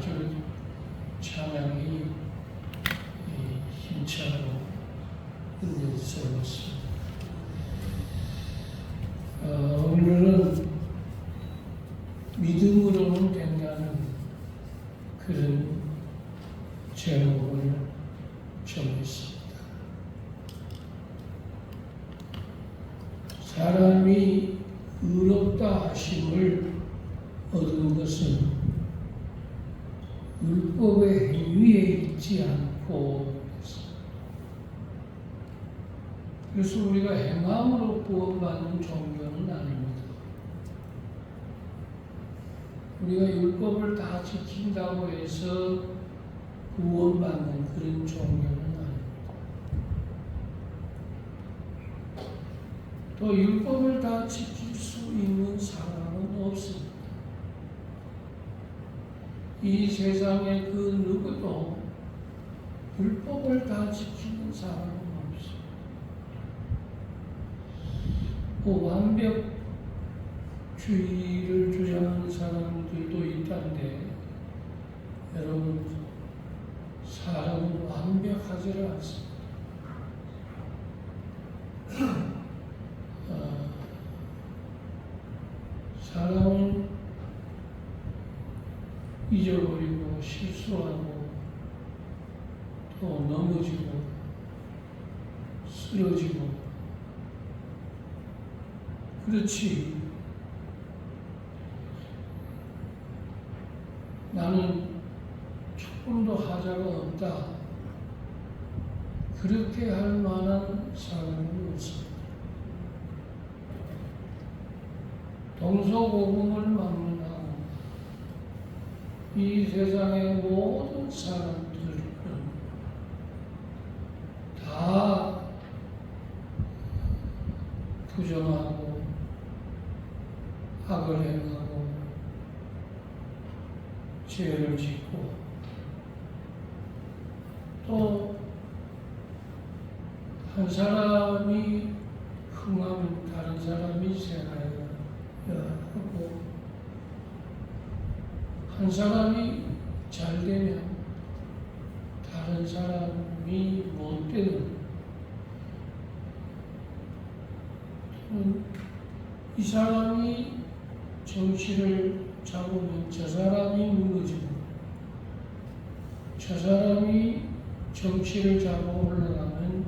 아주 찬양이 힘차고 은혜스러웠습니다. 오늘은 믿음으로는 된다는 그런 제목을 정했습니다. 사람이 의롭다 하심을 얻은 것은 율법의 행위에 있지 않고, 그래서 우리가 행함으로 구원받는 종교는 아닙니다. 우리가 율법을 다 지킨다고 해서 구원받는 그런 종교는 아닙니다. 또 율법을 다 지킬 수 있는 사람은 없습니다. 이 세상에 그 누구도 율법을 다 지키는 사람은 없습니다. 완벽주의를 주장하는 사람들도 있다는데, 여러분, 사람은 완벽하지 않습니다. 사람은 잊어버리고 실수하고 또 넘어지고 쓰러지고, 그렇지, 나는 조금도 하자가 없다, 그렇게 할 만한 사람은 없습니다. 동서고금을 막론하고 이 세상의 모든 사람들은 다 부정하고 악을 행하고 죄를 짓고, 또 한 사람이 흥하면 다른 사람이 생하여 하고, 한 사람이 잘 되면 다른 사람이 못 되는, 이 사람이 정치를 잡으면 저 사람이 무너지고, 저 사람이 정치를 잡아 올라가면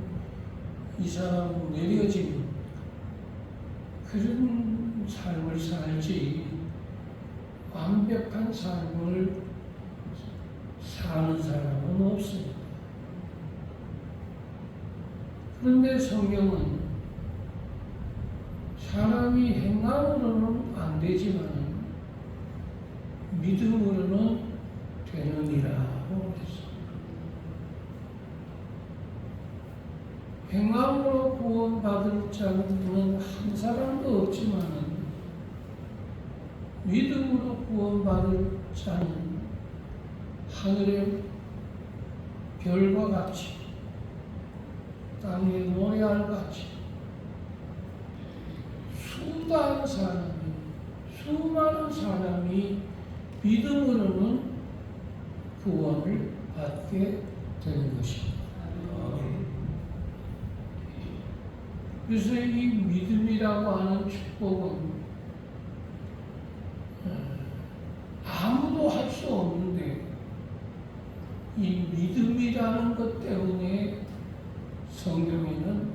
이 사람은 내려지는 그런 삶을 살지, 완벽한 삶을 사는 사람은 없습니다. 그런데 성경은 사람이 행함으로는 안 되지만 믿음으로는 되느니라고 했습니다. 행함으로 구원받을 자는 한 사람도 없지만 믿음으로 구원받을 자는 하늘의 별과 같이, 땅의 모래알같이 수많은 사람이 믿음으로는 구원을 받게 되는 것입니다. 그래서 이 믿음이라고 하는 축복은 아무도 할 수 없는데, 이 믿음이라는 것 때문에 성경에는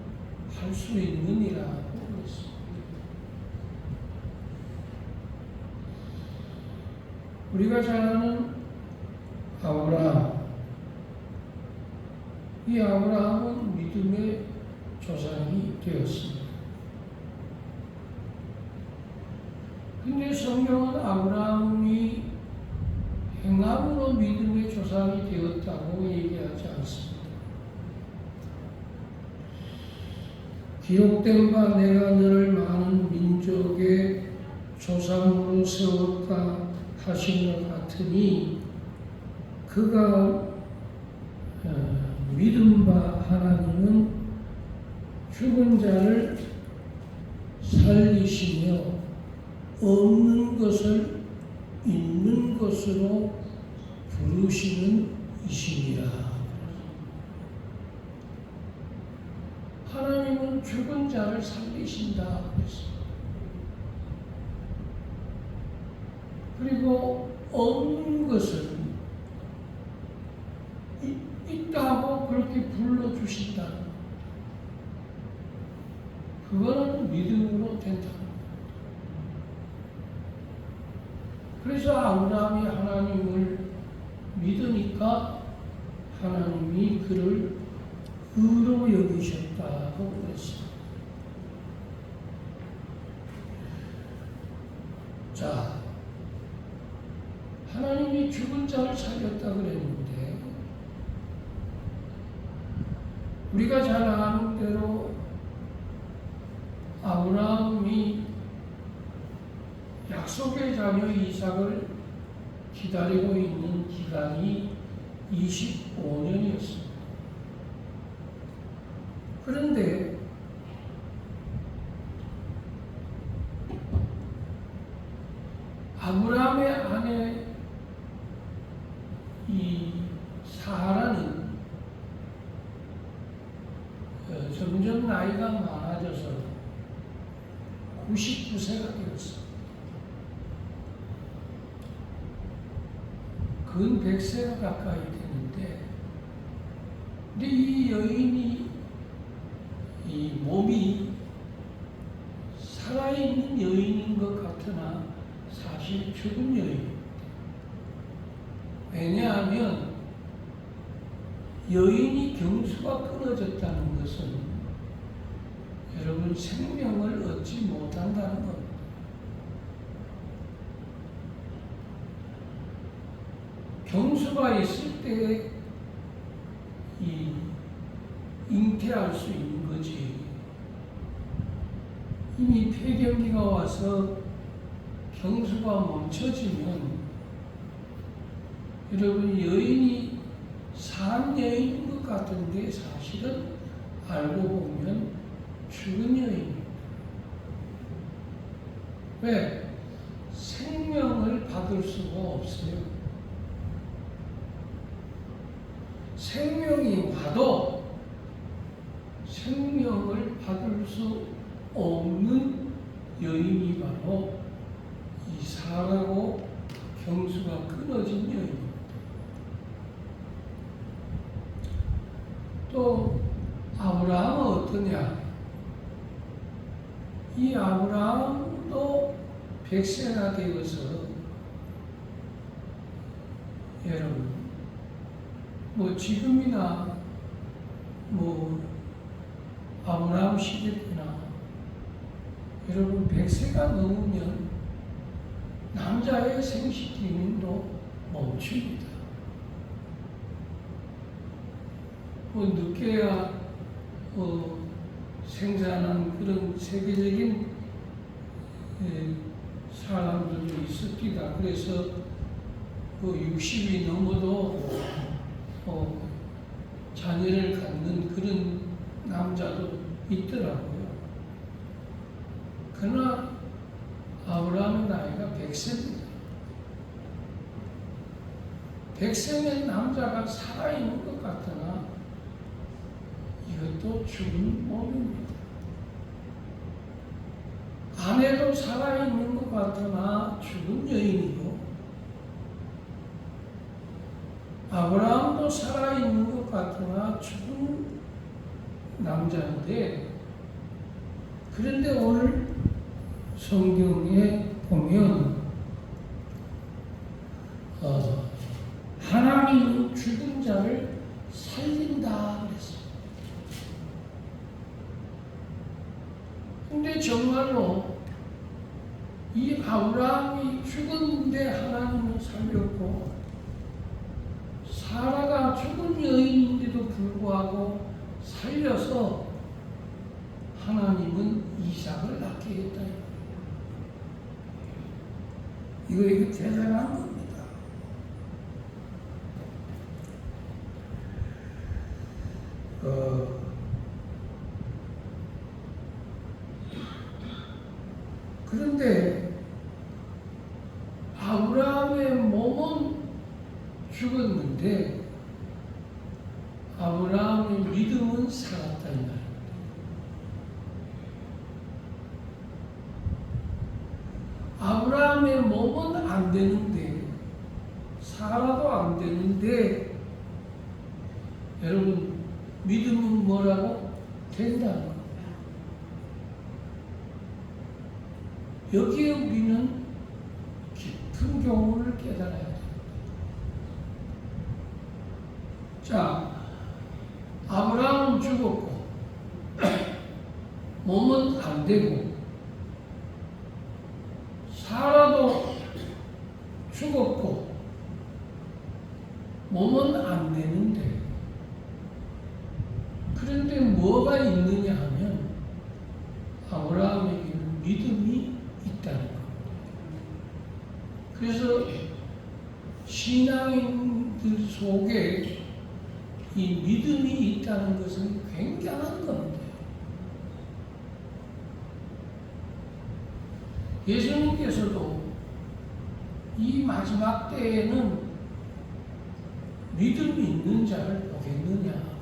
할 수 있느니라고 했습니다. 우리가 잘 아는 아브라함, 이 아브라함은 믿음의 조상이 되었습니다. 근데 성경은 아브라함이 행함으로 믿음의 조상이 되었다고 얘기하지 않습니다. 기록된 바 내가 너를 많은 민족의 조상으로 세웠다 하신 것 같으니, 그가 믿은 바 하나님은 죽은 자를 살리시며 없는 것을 있는 것으로 부르시는 이시니라. 하나님은 죽은 자를 살리신다 그랬습니다. 그리고 없는 것을 있다고 그렇게 불러주신다는 것. 그거는 믿음으로 된다는 것. 그래서 아브라함이 하나님을 믿으니까 하나님이 그를 의로 여기셨다고 그랬습니다. 자, 하나님이 죽은 자를 살렸다 그랬는데 우리가 잘 아는 대로 아브라함이 약속의 자녀 이삭을 기다리고 있는 기간이 25년이었습니다. 그런데 아브라함의 아내 이 사라는 점점 나이가 많아져서 99세가 되었습니다. 근 100세가 가까이 되는데, 근데 이 여인이 이 몸이 살아있는 여인인 것 같으나 사실 죽은 여인입니다. 왜냐하면 여인이 경수가 끊어졌다는 것은 여러분 생명을 얻지 못한다는 겁니다. 경수가 있을 때 이 잉태할 수 있는 거지. 이미 폐경기가 와서 경수가 멈춰지면 여러분 여인이 산 여인인 것 같은데 사실은 알고 보면 죽은 여인입니다. 왜? 생명을 받을 수가 없어요. 생명이 와도 생명을 받을 수 없는 여인이 바로 이 사라고 경수가 끊어진 여인입니다. 또 아브라함은 어떠냐? 이 아브라함도 100세가 되어서 여러분 뭐 지금이나 뭐 아브라함 시대 때나 여러분 100세가 넘으면 남자의 생식 기능도 멈춥니다. 뭐 늦게야 생산한 그런 세계적인 사람들도 있었기다. 그래서 60이 넘어도 자녀를 갖는 그런 남자도 있더라고요. 그러나 아브라함의 나이가 100세입니다. 100세면 남자가 살아있는 것 같으나 이것도 죽은 몸입니다. 아내도 살아있는 것 같으나 죽은 여인이고 아브라함도 살아있는 것 같으나 죽은 남자인데, 그런데 오늘 성경에 보면 하나님은 죽은 자를 살린다 그랬어요. 근데 정말로 이 아브라함이 죽었는데 하나님은 살렸고, 사라가 죽은 여인인데도 불구하고 살려서 하나님은 이삭을 낳게 했다. 이거 대단한 겁니다. 그런데 아브라함의 몸은 죽었는데 아브라함의 믿음은 살았다 이 말입니다. 아브라함의 몸은 안 되는데, 살아도 안 되는데, 여러분 믿음은 뭐라고? 된다는 겁니다. 여기에 우리는 깊은 교훈을 깨달아야 됩니다. 자, 아브라함은 죽었고 몸은 안 되고 사라도 죽었고 몸은 안 되는데, 그런데 뭐가 있느냐 하면 아브라함에게는 믿음이 있다는 겁니다. 그래서 신앙인들 속에 이 믿음이 있다는 것은 굉장한 겁니다. 예수님께서도 이 마지막 때에는 믿음이 있는 자를 보겠느냐.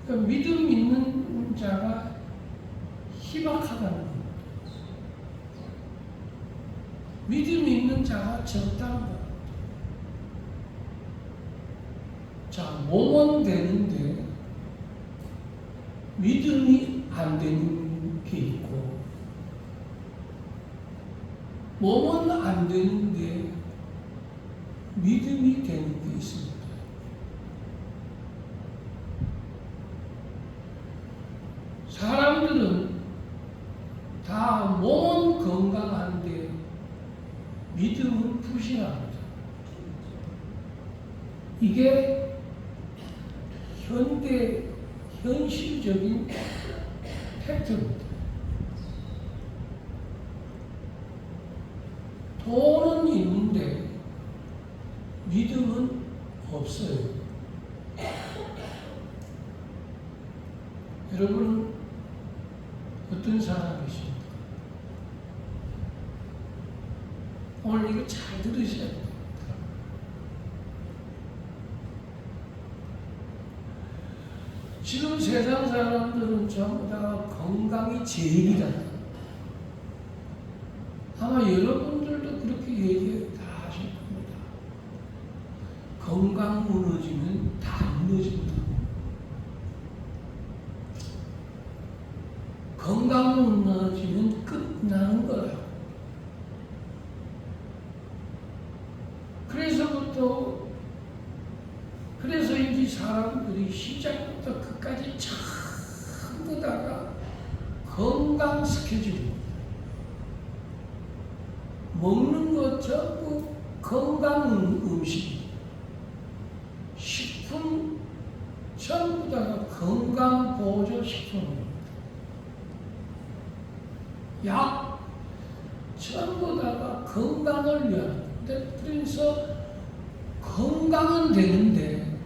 그러니까 믿음 있는 자가 희박하다는 겁니다. 믿음 있는 자가 적다는 겁니다. 자, 몸은 되는데 믿음이 안 되는 게 있고, 몸은 안 되는데 믿음이 되는 게 있습니다. 사람들은 다 몸은 건강한데 믿음은 부실합니다. 이게 현실적인 팩트입니다. 돈은 있는데 믿음은 없어요. 여러분은 어떤 사람이십니까? 오늘 이거 잘 들으셔야 돼요. 지금 세상 사람들은 전부 다 건강이 제일이다. 아마 여러분들도 그렇게 얘기 다 하실 겁니다. 건강 무너지면 다 무너진다. 건강 무너지면 끝나는 거야. 그래서 이 사람들이 시작부터 끝까지 전부 다가 건강 스케줄입니다. 먹는 것 전부 건강 음식, 식품 전부 다가 건강 보조 식품입니다. 약 전부 다가 건강을 위한. 그래서 건강은 되는데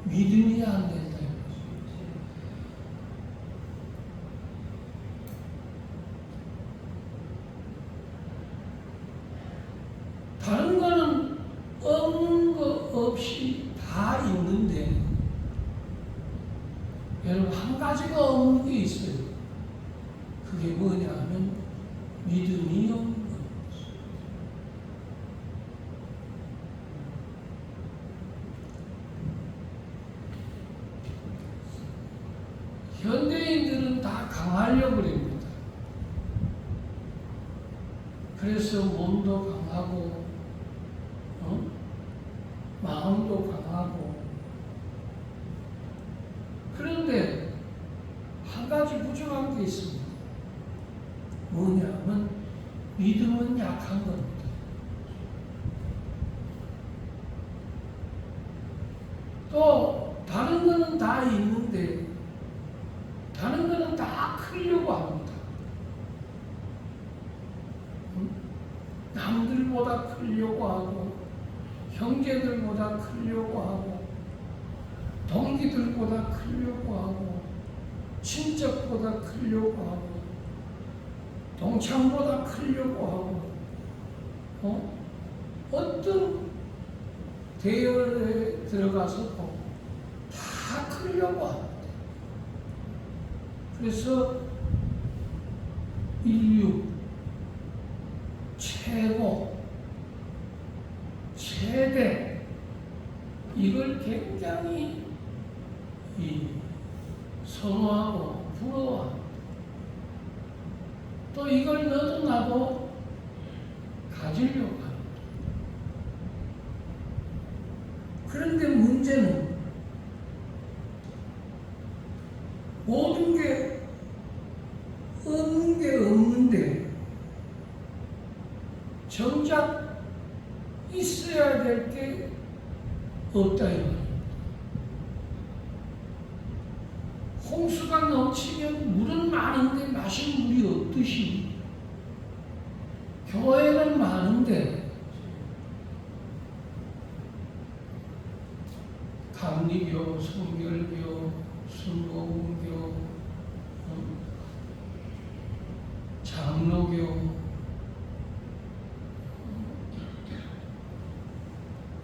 믿음이 안 된다. 다른 거는 없는 거 없이 다 있는데, 여러분 한 가지가 없는 게 있어요. 그게 뭐냐 하면 믿음이 없는 거예요. 현대인들은 다 강하려고 합니다. 그래서 몸도 강하고, 마음도 강하고. 그런데 한 가지 부족한 게 있습니다. 뭐냐면 믿음은 약한 겁니다. 또 다른 거는 다 있는데 다른 거는 다 크려고 합니다. 남들보다 크려고 하고, 형제들보다 크려고 하고, 동기들보다 크려고 하고, 친척보다 크려고 하고, 동창보다 크려고 하고, 어떤 대열에 들어가서 다 크려고 합니다. 그래서 인류 최고, 최대, 이걸 굉장히 선호하고 부러워합니다. 또 이걸 너도 나도 가지려고 합니다. 그런데 문제는 모든 게 없는 게 없는데 정작 있어야 될 게 없다 이 말입니다. 홍수가 넘치면 물은 많은데 마실 물이 없듯이 교회는 많은데 감리교, 성결교, 순복음교, 장로교,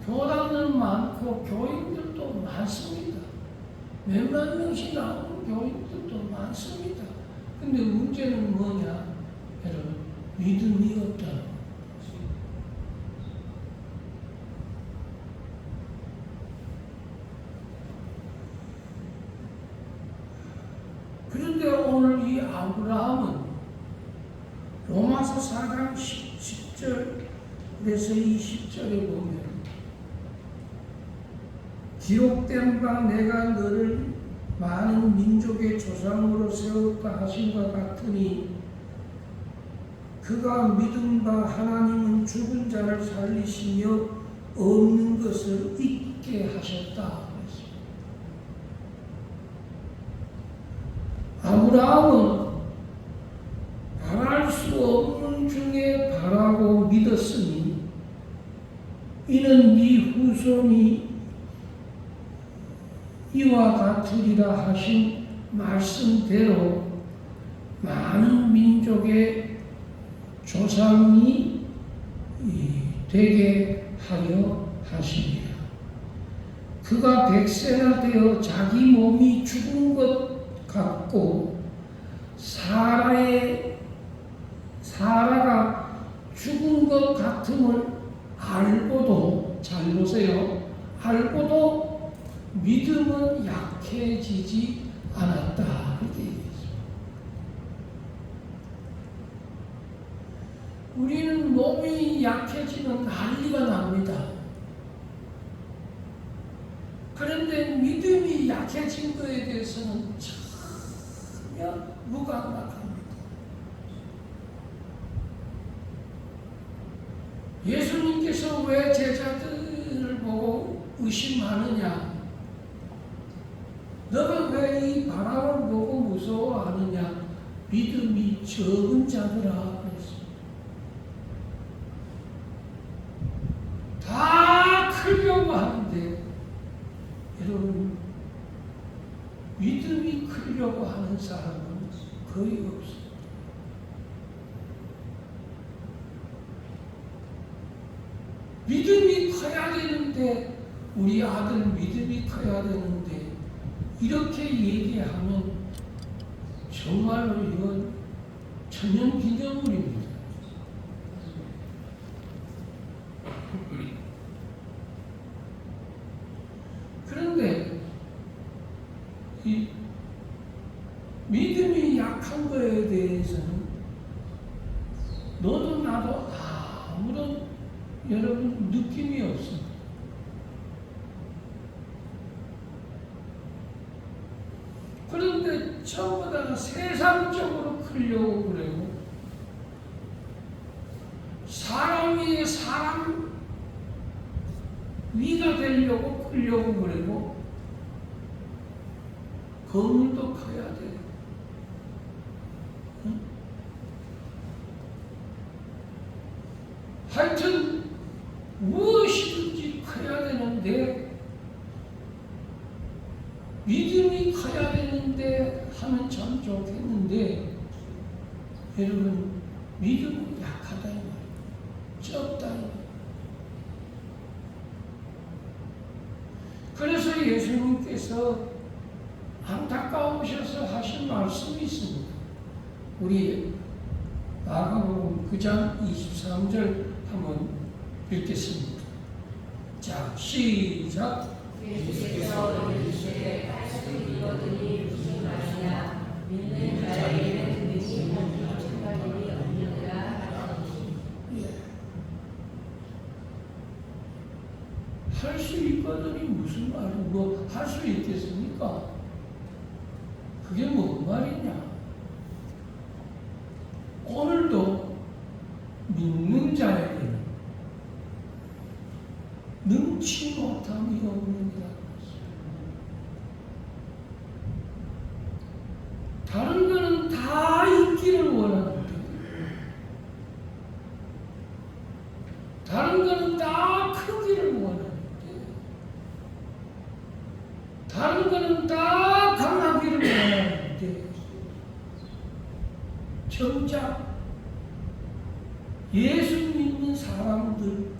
교단은 많고 교인들도 많습니다. 몇만 명씩 나오는 교인들도 많습니다. 근데 문제는 뭐냐? 여러분, 믿음이 없다는 거죠. 그런데 오늘 이 아브라함은 로마서 4장 10절에서 20절에 보면 기록된 바 내가 너를 많은 민족의 조상으로 세울까 하신과 같으니 그가 믿은 바 하나님은 죽은 자를 살리시며 없는 것을 잊게 하셨다. 아브라함은 바랄 수 없는 중에 바라고 믿었으니 이는 네 후손이 이와 같으리라 하신 말씀대로 많은 민족의 조상이 되게 하려 하시니라. 그가 100세나 되어 자기 몸이 죽은 것 같고 사라가 죽은 것 같음을 알고도, 잘 보세요, 알고도 믿음은 약해지지 않았다. 그렇게 얘기했습니다. 우리는 몸이 약해지면 난리가 납니다. 그런데 믿음이 약해진 것에 대해서는 전혀 무감각합니다. 예수님께서 왜 제자들을 보고 의심하느냐? 너가 왜 이 바람을 보고 무서워하느냐? 믿음이 적은 자들아 그랬습니다. 다 크려고 하는데 여러분, 믿음이 크려고 하는 사람은 거의 없습니다. 믿음이 커야 되는데, 우리 아들 믿음이 커야 되는데 이렇게 얘기하면 정말로 이건 천연기념물입니다. 그런데 이 믿음이 약한 거에 대해서는 너도 나도 아무런 여러분 느낌이 없습니다. 그런데 전부 다 세상적으로 크려고 그래요. 사람 위에 사람 위가 되려고 크려고 그래요. 건물도 커야 돼요. 응? 하여튼 무엇이든지 커야 되는데, 믿음이 커야 되는데 하면 참 좋겠는데, 여러분 믿음은 약하다 이 말이에요. 적다 이 말이에요. 그래서 예수님께서 안타까우셔서 하신 말씀이 있습니다. 우리 마가복음 9장 23절 한번 읽겠습니다. 자, 시작. 예수께서 이르시되 말씀이 이거더니 무슨 말이냐 믿는 자에게는 능히 하는 착할 일이 없느니라 하시니. 할 수 있거든이 무슨 말이 뭐 할 수 있겠습니까? 그게 뭔 말이냐? 오늘도 믿는 자에게는 능치 못함이 없느니라. 다른 거는 다 있기를 원하는데, 다른 거는 다 크기를 원하는데, 다른 거는 다 강하기를 원하는데, 정작 예수 믿는 사람들,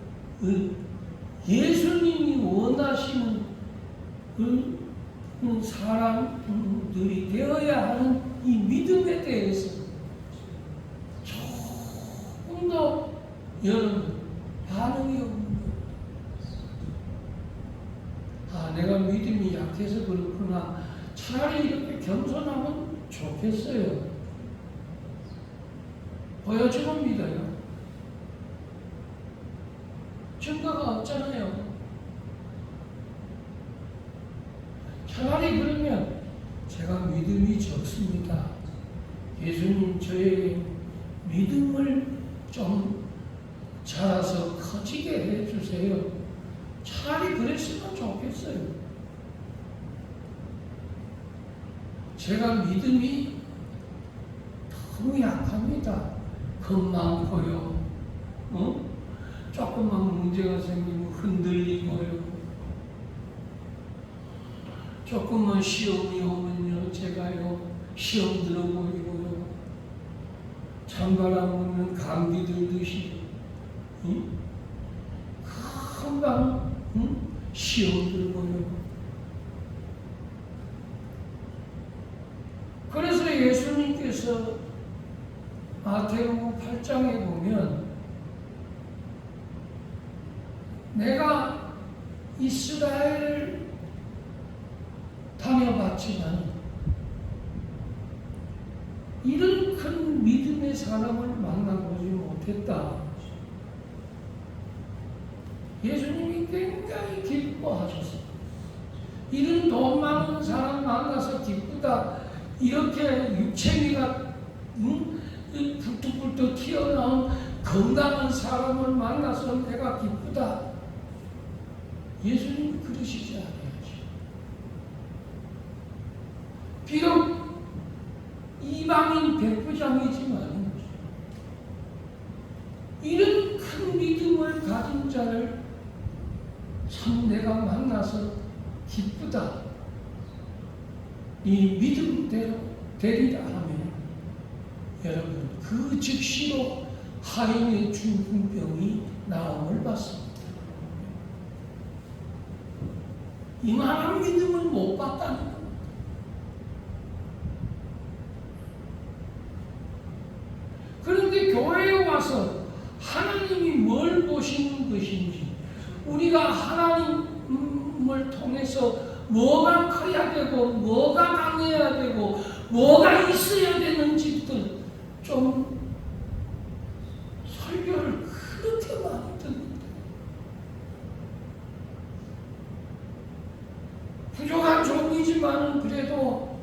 예수님이 원하시는 사람들이 되어야 하는 이 믿음에 대해서 조금 더 여러분 반응이 없는 거예요. 내가 믿음이 약해서 그렇구나. 차라리 이렇게 겸손하면 좋겠어요. 보여주면 믿어요. 증거가 없잖아요. 차라리 그러면 제가 믿음이 적습니다. 예수님 저의 믿음을 좀 자라서 커지게 해주세요. 차라리 그랬으면 좋겠어요. 제가 믿음이 너무 약합니다. 겁 많고요. 조금만 문제가 생기면 흔들리고요. 조금만 시험이 오면요, 제가요, 시험 들어 보이고요. 찬바람 오면 감기 들듯이, 금방, 시험 들고요. 그래서 예수님께서 마태복음 8장에 보면 내가 이스라엘을 다녀봤지만 이런 큰 믿음의 사람을 만나보지 못했다. 예수님이 굉장히 기뻐하셨어요. 이런 돈 많은 사람 만나서 기쁘다. 이렇게 육체미가 불뚝불뚝 튀어나온 건강한 사람을 만나서 내가 기쁘다. 예수님이 그러시지 않아야지. 비록 이방인 백부장이지만 이런 큰 믿음을 가진 자를 참 내가 만나서 기쁘다. 이 믿음대로 되리라 하면 여러분 그 즉시로 하인의 중풍병이 나음을 받습니다. 이만한 믿음을 못 받다는 겁니다. 그런데 교회에 와서 하나님이 뭘 보시는 것인지, 우리가 하나님을 통해서 뭐가 커야 되고 뭐가 강해야 되고 뭐가 있어야 되는지들 좀 설교를 그렇게 많이 듣는데 부족한 종이지만은 그래도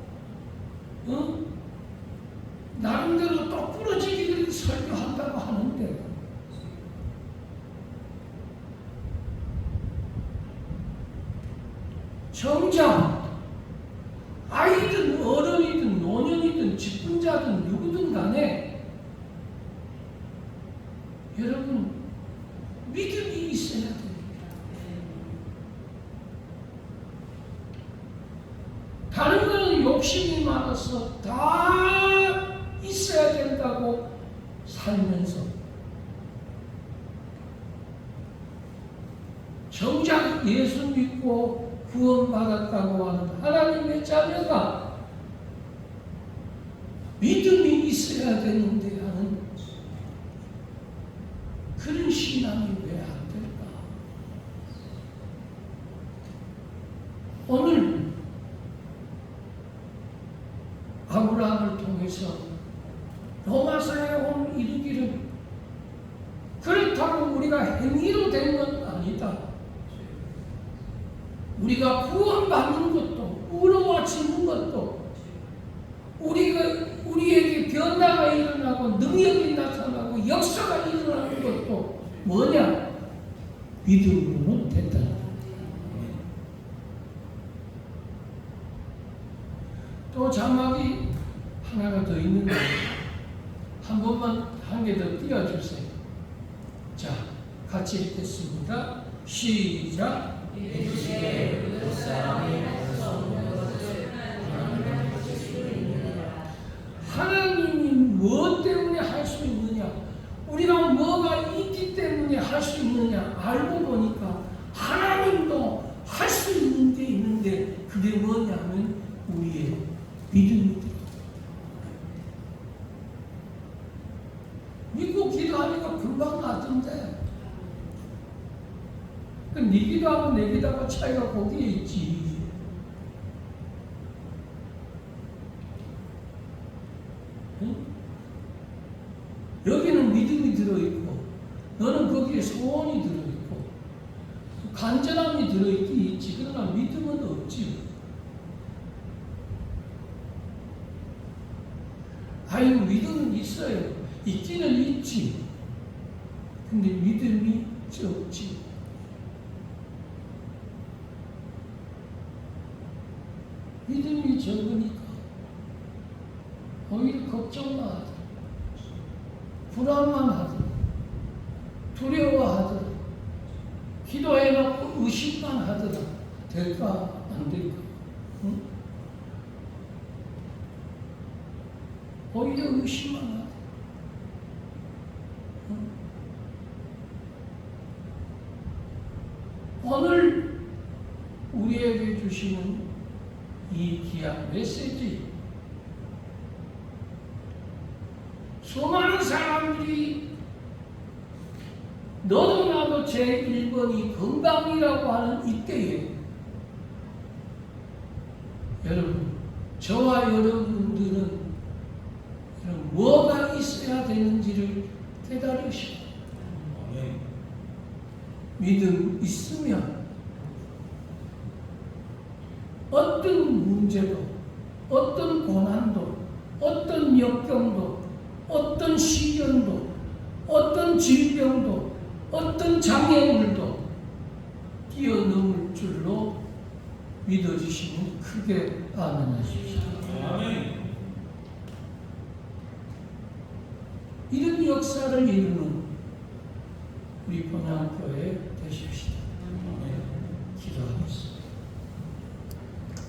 나름대로 똑부러지게 설교한다고 하는데 정작 아이든 어른이든 노년이든 직분자든 누구든 간에 여러분 믿음이 있어야 됩니다. 다른 거는 욕심이 많아서 다 있어야 된다고 살면서 정작 예수 믿고 구원받았다고 하는 하나님의 자녀가 믿음이 있어야 되는데 하는 그런 신앙이 왜 안 될까? 오늘 아브라함을 통해서 로마서에 온 이르기를 그렇다고 우리가 행위로 된 건 아니다. 우리가 구원받는 것도 의로워지는 것도 우리에게 변화가 일어나고 능력이 나타나고 역사가 일어나는 것도 뭐냐? 믿음으로는 된다. 또 자막이 하나가 더 있는데 한 번만 한 개 더 띄워주세요. 자, 같이 읽겠습니다. 시작. 하나님이 무엇 때문에 할 수 있느냐? 우리가 뭐가 있기 때문에 할 수 있느냐? 알고 보니까 하나님도 할 수 있는 게 있는데 그게 뭐냐면 우리의 믿음이다. 믿고 기도하니까 금방 나던데. 네 기도하고 내 기도하고 차이가 거기에 있지. 응? 여기는 믿음이 들어있고 너는 거기에 소원이 들어있고 간절함이 들어있기 있지. 그러나 믿음은 없지. 아유, 믿음은 있어요. 있기는 있지. 근데 믿음이 없지. 믿음이 적으니까 오히려 걱정만 하더라. 불안만 하더라. 두려워하더라. 기도해놓고 의심만 하더라. 될까 안 될까? 응? 오히려 의심만 하더라. 응? 오늘 우리에게 주시는 이 귀한 메시지, 수많은 사람들이 너도 나도 제1번이 건강이라고 하는 이때에 여러분, 저와 여러분들은 뭐가 있어야 되는지를 깨달으시고 믿음 있으면 어떤 문제도, 어떤 고난도, 어떤 역경도, 어떤 시련도, 어떤 질병도, 어떤 장애물도 뛰어넘을 줄로 믿어주시면 크게 아멘하십시오. 이런 역사를 이루는 우리 본향교회 되십시다. 기도하겠습니다.